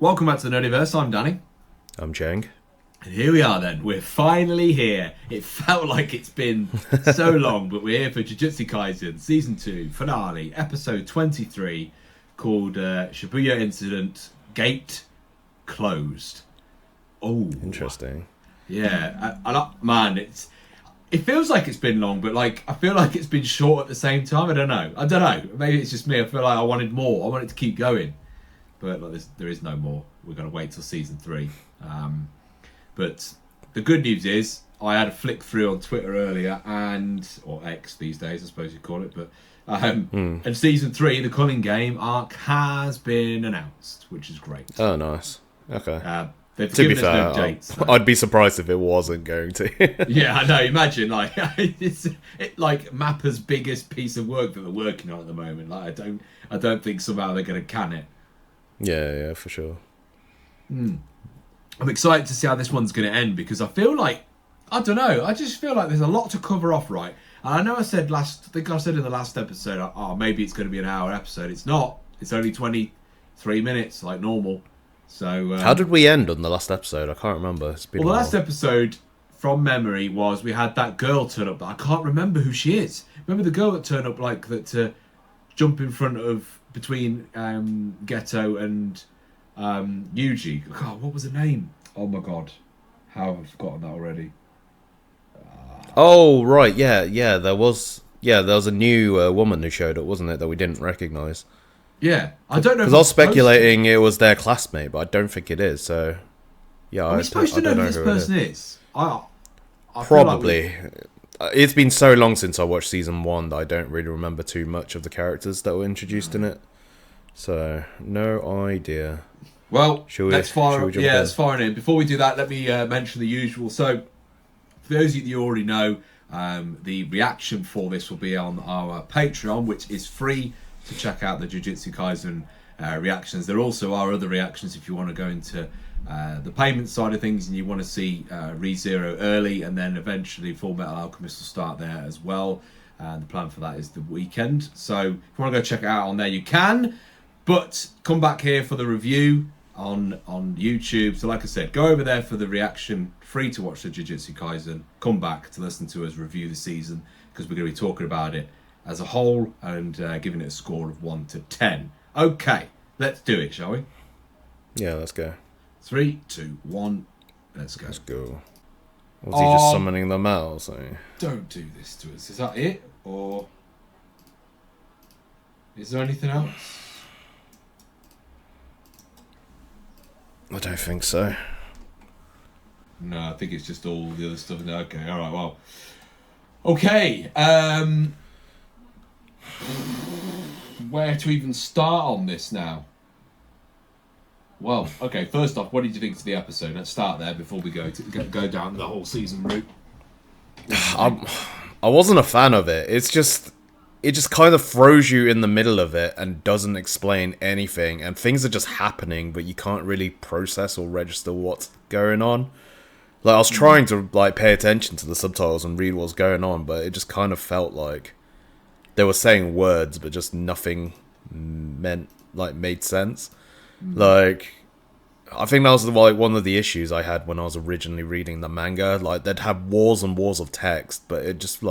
Welcome back to the Nerdiverse. I'm Danny. I'm Jang. And here we are then. We're finally here. It felt like it's been so long, but we're here for Jujutsu Kaisen Season 2 Finale, Episode 23, called Shibuya Incident, Gate Closed. Oh. Interesting. Yeah. Man, it feels like it's been long, but I feel like it's been short at the same time. I don't know. Maybe it's just me. I feel like I wanted more. I wanted to keep going. But there is no more. We're going to wait till Season 3. But the good news is, I had a flick through on Twitter earlier, or X these days, I suppose you call it. But and Season 3, the Culling Game arc, has been announced, which is great. Oh, nice. Okay. To be fair, no dates, I'd be surprised if it wasn't going to. Yeah, I know. Imagine it's Mappa's biggest piece of work that they're working on at the moment. I don't think somehow they're going to can it. Yeah, for sure. I'm excited to see how this one's going to end because I feel like, I don't know, I just feel like there's a lot to cover off, right? And I know I said in the last episode, maybe it's going to be an hour episode. It's not. It's only 23 minutes, like normal. So how did we end on the last episode? I can't remember. It's been the last episode, from memory, was we had that girl turn up, but I can't remember who she is. Remember the girl that turned up like that to jump in front of between Ghetto and Yuji. God, what was her name? Oh my god, how have I forgotten that already? Oh right, yeah. There was a new woman who showed up, wasn't it? That we didn't recognise. Yeah, I don't know. Because I was speculating it was their classmate, but I don't think it is. So yeah, are we supposed to know who this person is? I probably. It's been so long since I watched season 1 that I don't really remember too much of the characters that were introduced in it. So, no idea. Well, let's fire in. Before we do that, let me mention the usual. So, for those of you that you already know, the reaction for this will be on our Patreon, which is free to check out the Jujutsu Kaisen reactions. There also are other reactions if you want to go into the payment side of things and you want to see ReZero early, and then eventually Full Metal Alchemist will start there as well. The plan for that is the weekend. So if you want to go check it out on there, you can. But come back here for the review on YouTube. So like I said, go over there for the reaction, free to watch the Jujutsu Kaisen. Come back to listen to us review the season, because we're going to be talking about it as a whole and giving it a score of 1 to 10. Okay, let's do it, shall we? Yeah, let's go. 3, 2, 1, let's go. Let's go. Was he just summoning them out? So? Don't do this to us. Is that it? Or is there anything else? I don't think so. No, I think it's just all the other stuff. Okay, alright, well. Okay, where to even start on this now? Well, okay, first off, what did you think of the episode? Let's start there before we go down the whole season route. I wasn't a fan of it. It just kind of throws you in the middle of it and doesn't explain anything, and things are just happening, but you can't really process or register what's going on. Like, I was trying to pay attention to the subtitles and read what's going on, but it just kind of felt like they were saying words, but just nothing made sense. Like, I think that was one of the issues I had when I was originally reading the manga. Like, they'd have walls and walls of text, but it just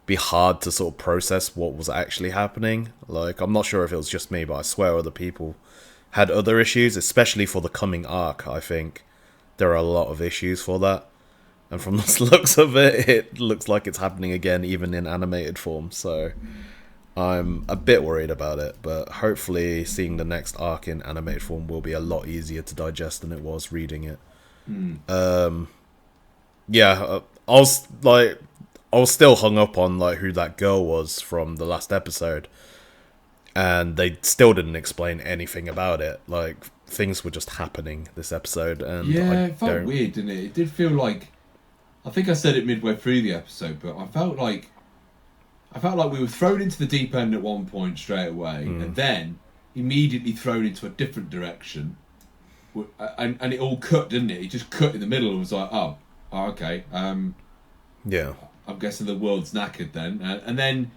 be hard to sort of process what was actually happening. Like, I'm not sure if it was just me, but I swear other people had other issues, especially for the coming arc. I think there are a lot of issues for that, and from the looks of it, it looks like it's happening again, even in animated form. So I'm a bit worried about it, but hopefully seeing the next arc in animated form will be a lot easier to digest than it was reading it. Yeah, I was still hung up on who that girl was from the last episode, and they still didn't explain anything about it. Like, things were just happening this episode, and it felt weird, didn't it? It did feel like, I think I said it midway through the episode, but I felt like we were thrown into the deep end at one point straight away, and then immediately thrown into a different direction, and it all cut, didn't it? It just cut in the middle and was like, oh okay. Yeah. I'm guessing the world's knackered then. And then,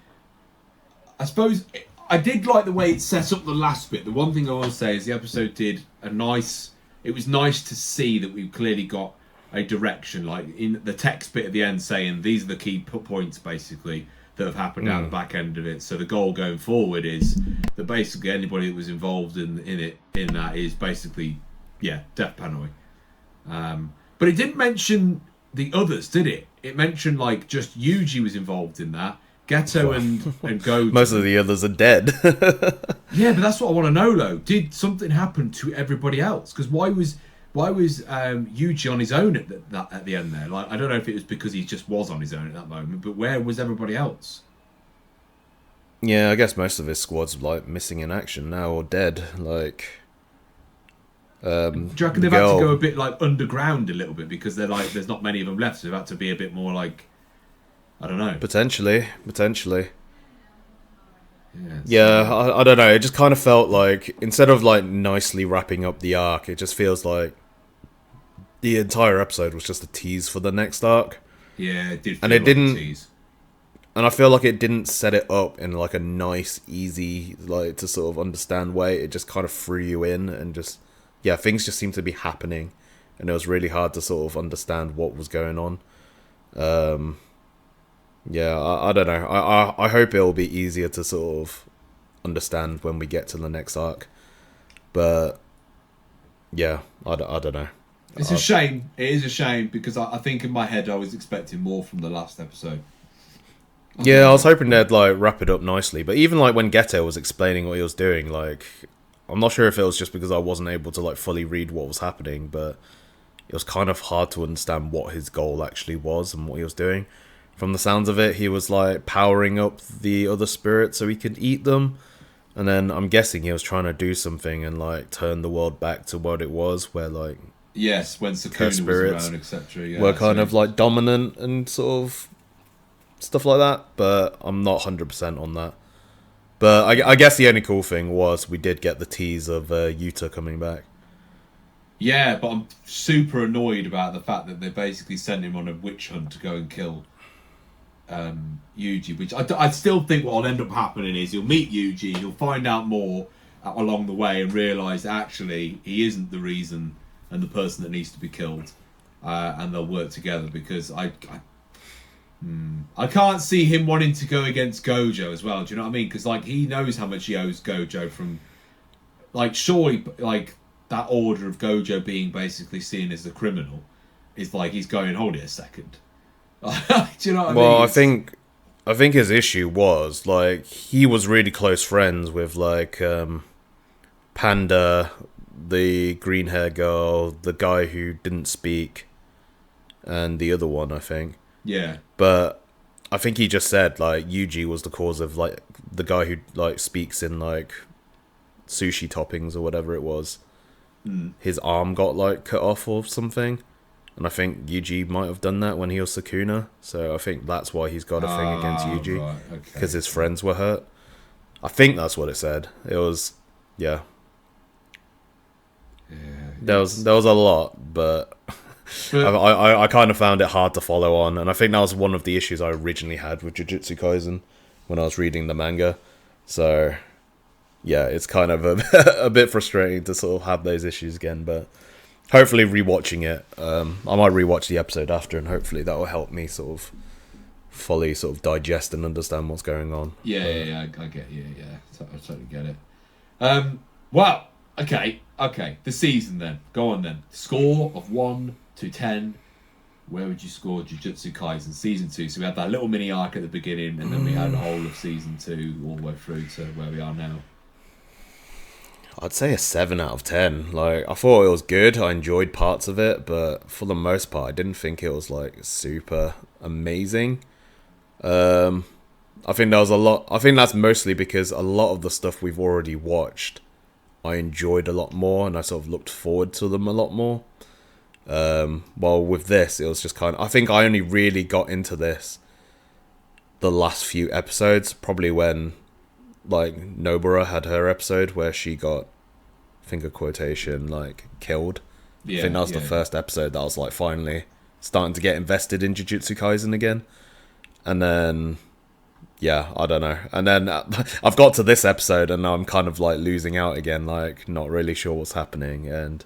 I suppose, I did like the way it set up the last bit. The one thing I want to say is the episode did a nice... It was nice to see that we've clearly got a direction, like in the text bit at the end saying these are the key points, basically, that have happened out the back end of it. So the goal going forward is that basically anybody that was involved in that is basically, death penalty. But it didn't mention the others, did it? It mentioned like just Yuji was involved in that. Ghetto and Gojo. Most of the others are dead. Yeah, but that's what I want to know though. Did something happen to everybody else? Because why was Yuji on his own at the end there? Like, I don't know if it was because he just was on his own at that moment, but where was everybody else? Yeah, I guess most of his squad's like missing in action now or dead. Like, do you reckon they've had to go a bit like underground a little bit because they're like there's not many of them left, so they've had to be a bit more like, I don't know. Potentially. Yeah, I don't know. It just kind of felt like instead of like nicely wrapping up the arc, it just feels like the entire episode was just a tease for the next arc. Yeah, it did. And it didn't. And I feel like it didn't set it up in like a nice, easy, like to sort of understand way. It just kind of threw you in and just things just seemed to be happening, and it was really hard to sort of understand what was going on. I don't know. I hope it'll be easier to sort of understand when we get to the next arc. But I don't know. It's a shame. It is a shame because I think in my head I was expecting more from the last episode. Yeah, I was hoping they'd like wrap it up nicely. But even like when Ghetto was explaining what he was doing, like I'm not sure if it was just because I wasn't able to like fully read what was happening, but it was kind of hard to understand what his goal actually was and what he was doing. From the sounds of it, he was like powering up the other spirits so he could eat them. And then I'm guessing he was trying to do something and like turn the world back to what it was, where like when Sukuna was around, etc. Were kind of like dominant and sort of stuff like that. But I'm not 100% on that. But I guess the only cool thing was we did get the tease of Yuta coming back. Yeah, but I'm super annoyed about the fact that they basically sent him on a witch hunt to go and kill Yuji, which I still think what will end up happening is you'll meet Yuji, you'll find out more along the way and realise actually he isn't the reason and the person that needs to be killed, and they'll work together because I can't see him wanting to go against Gojo as well. Do you know what I mean? Because like he knows how much he owes Gojo from, like, surely like that order of Gojo being basically seen as the criminal is like he's going, hold it a second. Do you know what I mean? Well, I think his issue was like he was really close friends with like Panda, the green hair girl, the guy who didn't speak, and the other one, I think. Yeah. But I think he just said like Yuji was the cause of like the guy who like speaks in like sushi toppings or whatever it was. His arm got like cut off or something. And I think Yuji might have done that when he was Sukuna. So I think that's why he's got a thing against Yuji. Because his friends were hurt. I think that's what it said. It was, There was a lot, but I kind of found it hard to follow on. And I think that was one of the issues I originally had with Jujutsu Kaisen when I was reading the manga. So, it's kind of a bit frustrating to sort of have those issues again, but hopefully rewatching it, I might rewatch the episode after, and hopefully that will help me sort of fully sort of digest and understand what's going on. I get you. I totally get it. Well, okay. The season then. Go on then. Score of 1 to 10. Where would you score Jujutsu Kaisen season 2? So we had that little mini arc at the beginning, and then we had the whole of season 2 all the way through to where we are now. I'd say a 7 out of 10. Like, I thought it was good. I enjoyed parts of it, but for the most part, I didn't think it was like super amazing. I think there was a lot. I think that's mostly because a lot of the stuff we've already watched, I enjoyed a lot more, and I sort of looked forward to them a lot more. While with this, it was just kind of. I think I only really got into this the last few episodes, probably when like Nobara had her episode where she got, finger quotation, like killed. I think that was the first episode that I was like finally starting to get invested in Jujutsu Kaisen again. And then yeah, I don't know. And then I've got to this episode and I'm kind of like losing out again, like not really sure what's happening and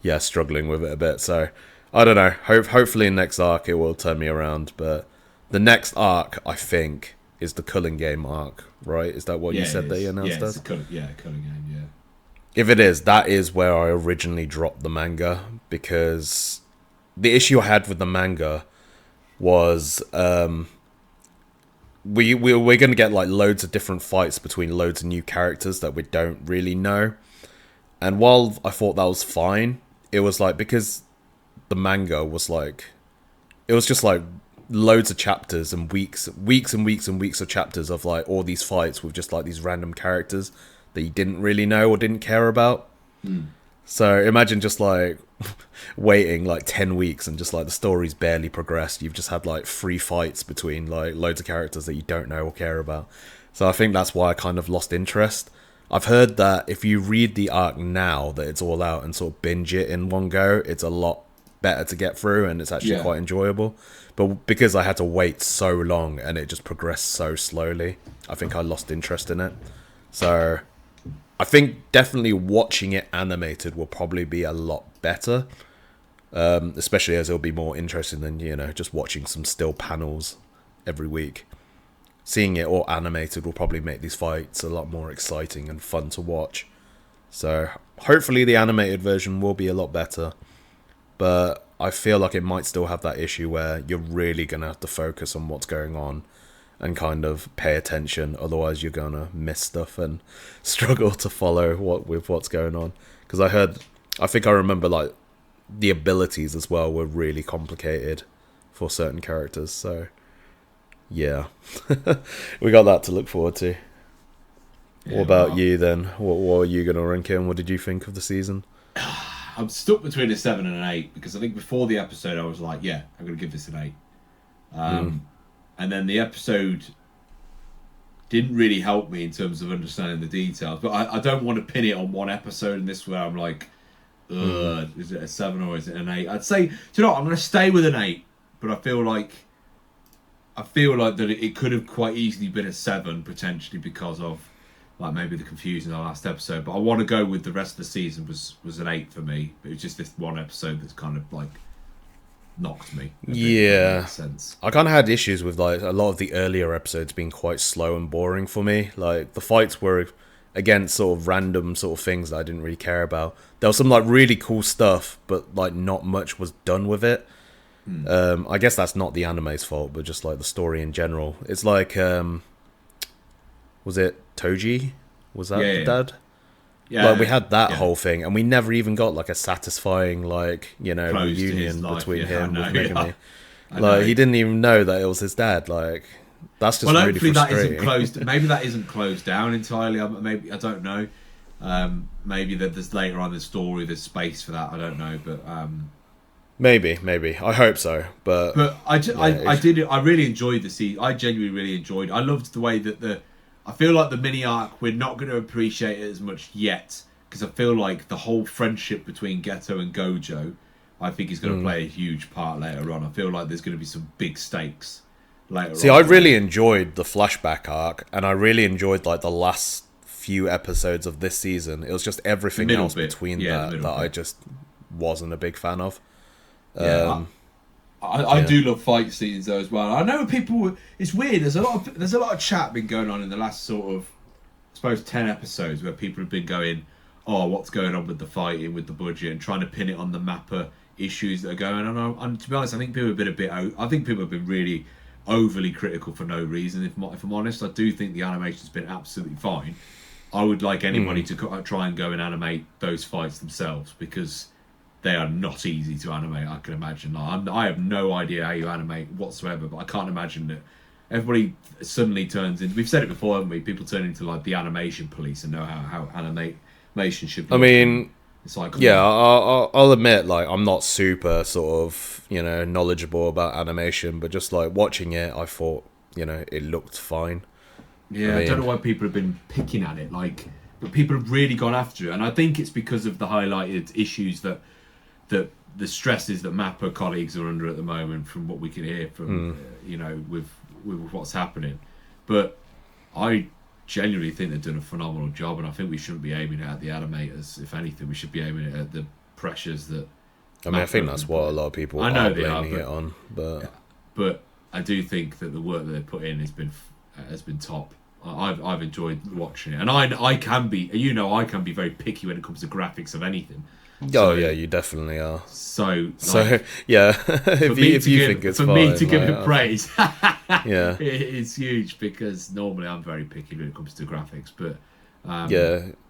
yeah, struggling with it a bit. So I don't know. Hopefully in next arc it will turn me around. But the next arc, I think, is the Culling Game arc, right? Is that what you said they announced as? Culling Game, yeah. If it is, that is where I originally dropped the manga, because the issue I had with the manga was we're going to get like loads of different fights between loads of new characters that we don't really know. And while I thought that was fine, it was like, because the manga was like, it was just like loads of chapters and weeks and weeks and weeks of chapters of like all these fights with just like these random characters that you didn't really know or didn't care about. So imagine just like waiting like 10 weeks and just like the story's barely progressed. You've just had like 3 fights between like loads of characters that you don't know or care about. So I think that's why I kind of lost interest. I've heard that if you read the arc now that it's all out and sort of binge it in one go, it's a lot better to get through and it's actually quite enjoyable. But because I had to wait so long and it just progressed so slowly, I think I lost interest in it. So I think definitely watching it animated will probably be a lot better, especially as it'll be more interesting than, you know, just watching some still panels every week. Seeing it all animated will probably make these fights a lot more exciting and fun to watch. So hopefully the animated version will be a lot better, but I feel like it might still have that issue where you're really going to have to focus on what's going on and kind of pay attention, otherwise you're gonna miss stuff and struggle to follow what's going on. Because I think I remember like the abilities as well were really complicated for certain characters. So yeah, we got that to look forward to. What about you then? What are you gonna rank in? What did you think of the season? I'm stuck between a 7 and an 8 because I think before the episode I was like, yeah, I'm gonna give this an 8. And then the episode didn't really help me in terms of understanding the details. But I don't want to pin it on one episode, and this is where I'm like, is it a 7 or is it an 8? I'd say, do you know what, I'm going to stay with an 8. But I feel like that it could have quite easily been a 7, potentially, because of like maybe the confusion in the last episode. But I want to go with the rest of the season was an 8 for me. It was just this one episode that's kind of like knocked me. Yeah, I kind of had issues with like a lot of the earlier episodes being quite slow and boring for me. Like the fights were against sort of random sort of things that I didn't really care about. There was some like really cool stuff, but like not much was done with it. I guess that's not the anime's fault, but just like the story in general. It's like was it Toji? Was that the dad? Yeah, like we had that whole thing, and we never even got like a satisfying, like, you know, reunion between him and Megumi. Like he didn't even know that it was his dad. Like that's just really frustrating. That isn't closed. Maybe that isn't closed down entirely. Maybe I don't know. Maybe that there's later on in the story there's space for that. I don't know, but maybe I hope so. But I really enjoyed the season. I genuinely really enjoyed. I loved the way that I feel like the mini arc, we're not going to appreciate it as much yet, because I feel like the whole friendship between Geto and Gojo, I think is going to play a huge part later on. I feel like there's going to be some big stakes later on. See, I really enjoyed the flashback arc, and I really enjoyed like the last few episodes of this season. It was just everything else between that I just wasn't a big fan of. I do love fight scenes though as well. I know people. It's weird. There's a lot of chat been going on in the last sort of, I suppose, 10 episodes where people have been going, oh, what's going on with the fighting, with the budget, and trying to pin it on the Mappa issues that are going on. And to be honest, I think people have been I think people have been really overly critical for no reason. If I'm honest, I do think the animation's been absolutely fine. I would like anybody to try and go and animate those fights themselves, because they are not easy to animate, I can imagine. I have no idea how you animate whatsoever, but I can't imagine that everybody suddenly turns into... We've said it before, haven't we? People turn into like the animation police and know how animation should be. I mean, it's like... Yeah, I'll admit, like, I'm not super sort of, you know, knowledgeable about animation, but just like watching it, I thought, you know, it looked fine. Yeah, I don't know why people have been picking at it, like... But people have really gone after it, and I think it's because of the highlighted issues that the stresses that Mappa colleagues are under at the moment, from what we can hear from you know, with what's happening. But I genuinely think they've done a phenomenal job, and I think we shouldn't be aiming it at the animators. If anything, we should be aiming it at the pressures that. I mean, I think that's what a lot of people are blaming it on, but I do think that the work that they put in has been top. I've enjoyed watching it, and I can be, I can be very picky when it comes to graphics of anything. So, yeah, you definitely are. So yeah, if you think it's fine, for me to give it praise, yeah, it's huge, because normally I'm very picky when it comes to graphics, but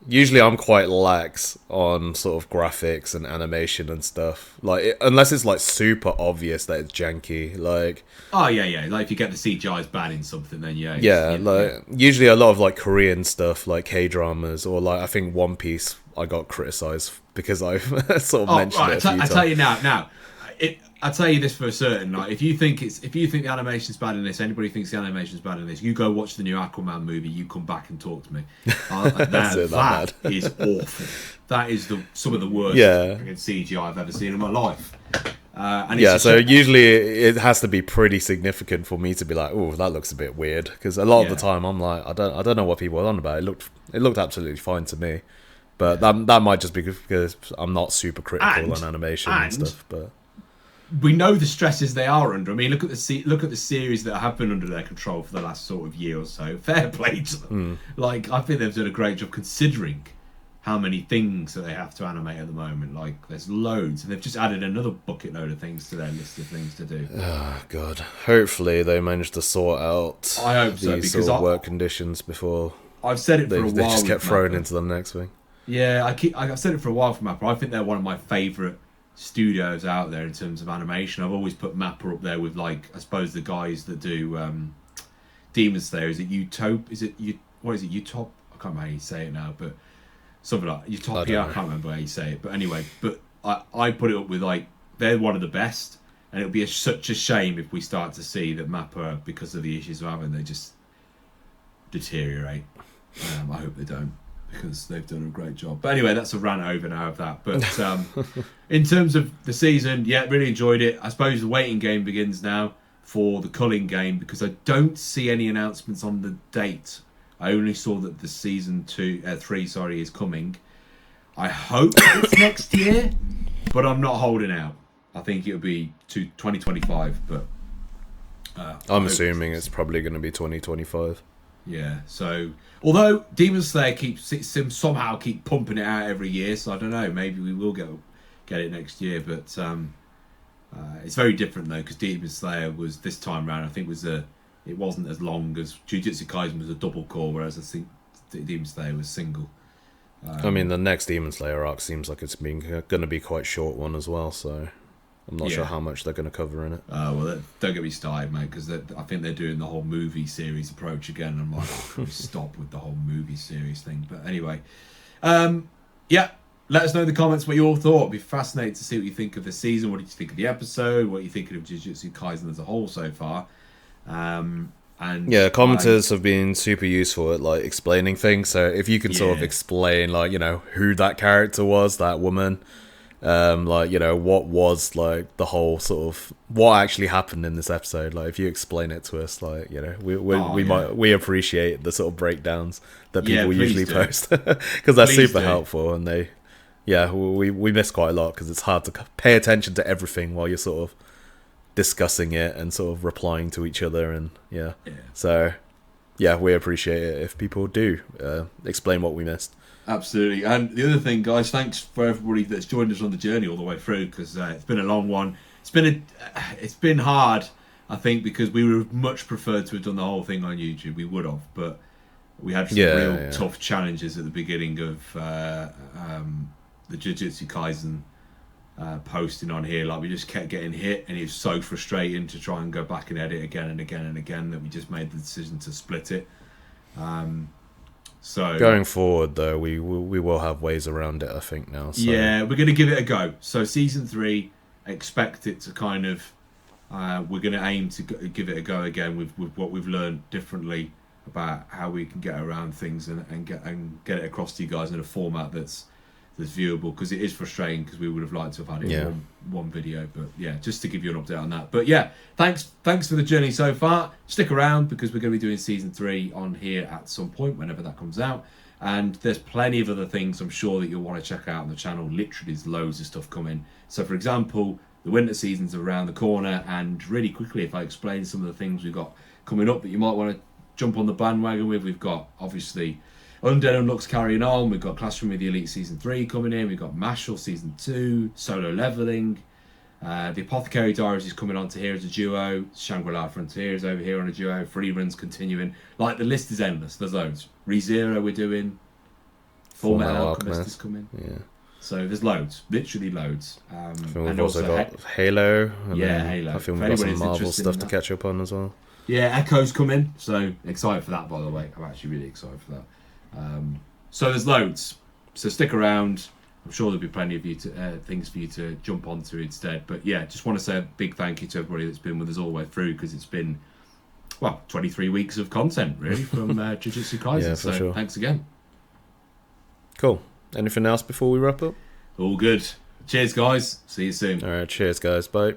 usually I'm quite lax on sort of graphics and animation and stuff. Like, unless it's like super obvious that it's janky, like. Oh yeah. Like if you get the CGI's bad in something, then usually a lot of like Korean stuff, like K-dramas, or like I think One Piece, I got criticised because I've sort of mentioned it a few times. I tell you now. I tell you this for certain. Like, if you think the animation's bad in this, anybody thinks the animation's bad in this, you go watch the new Aquaman movie. You come back and talk to me. That is awful. That is some of the worst CGI I've ever seen in my life. So usually it has to be pretty significant for me to be like, oh, that looks a bit weird. Because a lot of the time I'm like, I don't know what people are on about. It looked absolutely fine to me. But that might just be because I'm not super critical on animation and stuff. But we know the stresses they are under. I mean, look at the series that have been under their control for the last sort of year or so. Fair play to them. Like, I think they've done a great job considering how many things that they have to animate at the moment. Like, there's loads, and they've just added another bucket load of things to their list of things to do. Oh God! Hopefully they manage to sort out these sort of work conditions before. I've said it for a while. They just get thrown into the next thing. Yeah, I've said it for a while for Mappa. I think they're one of my favourite studios out there in terms of animation. I've always put Mappa up there with, like, I suppose the guys that do Demon Slayer. Is it Utop? What is it? Utop? I can't remember how you say it now, but something like Utopia. I can't remember how you say it, but anyway. But I put it up with, like, they're one of the best, and it would be such a shame if we start to see that Mappa, because of the issues we're having, they just deteriorate. I hope they don't, because they've done a great job. But anyway, that's a rant over now of that. But in terms of the season, yeah, really enjoyed it. I suppose the waiting game begins now for the culling game, because I don't see any announcements on the date. I only saw that the season 3 is coming. I hope it's next year, but I'm not holding out. I think it'll be 2025, but I'm assuming it's probably going to be 2025. Yeah, so although Demon Slayer somehow keep pumping it out every year, so I don't know, maybe we will get it next year, but it's very different though, because Demon Slayer was this time round, I think it wasn't as long as Jujutsu Kaisen was a double core, whereas I think Demon Slayer was single. I mean, the next Demon Slayer arc seems like it's going to be quite short one as well, so I'm not sure how much they're going to cover in it. Well, don't get me started, mate, because I think they're doing the whole movie series approach again. And I'm like, stop with the whole movie series thing. But anyway, let us know in the comments what you all thought. It'd be fascinating to see what you think of the season. What did you think of the episode? What are you thinking of Jujutsu Kaisen as a whole so far? Commenters have been super useful at, like, explaining things. So if you can sort of explain, like, who that character was, that woman. What was, like, the whole sort of what actually happened in this episode. Like, if you explain it to us, like, we appreciate the sort of breakdowns that people usually post, because they're super helpful, and we miss quite a lot because it's hard to pay attention to everything while you're sort of discussing it and sort of replying to each other, and so we appreciate it if people do explain what we missed. Absolutely. And the other thing, guys, thanks for everybody that's joined us on the journey all the way through, because it's been a long one. It's been hard, I think, because we would have much preferred to have done the whole thing on YouTube. We would have, but we had some real tough challenges at the beginning of the Jujutsu Kaisen posting on here. Like, we just kept getting hit, and it was so frustrating to try and go back and edit again and again and again that we just made the decision to split it. So going forward, though, we will have ways around it, I think, now. So. Yeah, we're going to give it a go. So season 3, expect it to kind of... we're going to aim to give it a go again with what we've learned differently about how we can get around things and get it across to you guys in a format that's that's viewable, because it is frustrating, because we would have liked to have had it in one video. But yeah, just to give you an update on that. But yeah, thanks for the journey so far. Stick around, because we're going to be doing season 3 on here at some point, whenever that comes out. And there's plenty of other things I'm sure that you'll want to check out on the channel. Literally, there's loads of stuff coming. So for example, the winter seasons are around the corner, and really quickly, if I explain some of the things we've got coming up that you might want to jump on the bandwagon with, we've got obviously Undead Unluck's carrying on, we've got Classroom with the Elite Season 3 coming in, we've got Mashal Season 2, Solo Leveling, the Apothecary Diaries is coming on to here as a duo, Shangri-La Frontier is over here on a duo, Frieren's continuing, like the list is endless, there's loads. ReZero we're doing, Full Metal Alchemist is coming. Yeah. So there's loads, literally loads. I think we've also got Halo. Halo. I think we've got some Marvel stuff to catch up on as well. Yeah, Echo's coming, so excited for that, by the way. I'm actually really excited for that. So there's loads. So stick around. I'm sure there'll be plenty of things for you to jump onto instead. But yeah, just want to say a big thank you to everybody that's been with us all the way through, because it's been, 23 weeks of content, really, from Jujutsu Kaisen. Yeah, so sure. Thanks again. Cool. Anything else before we wrap up? All good. Cheers, guys. See you soon. All right, cheers, guys. Bye.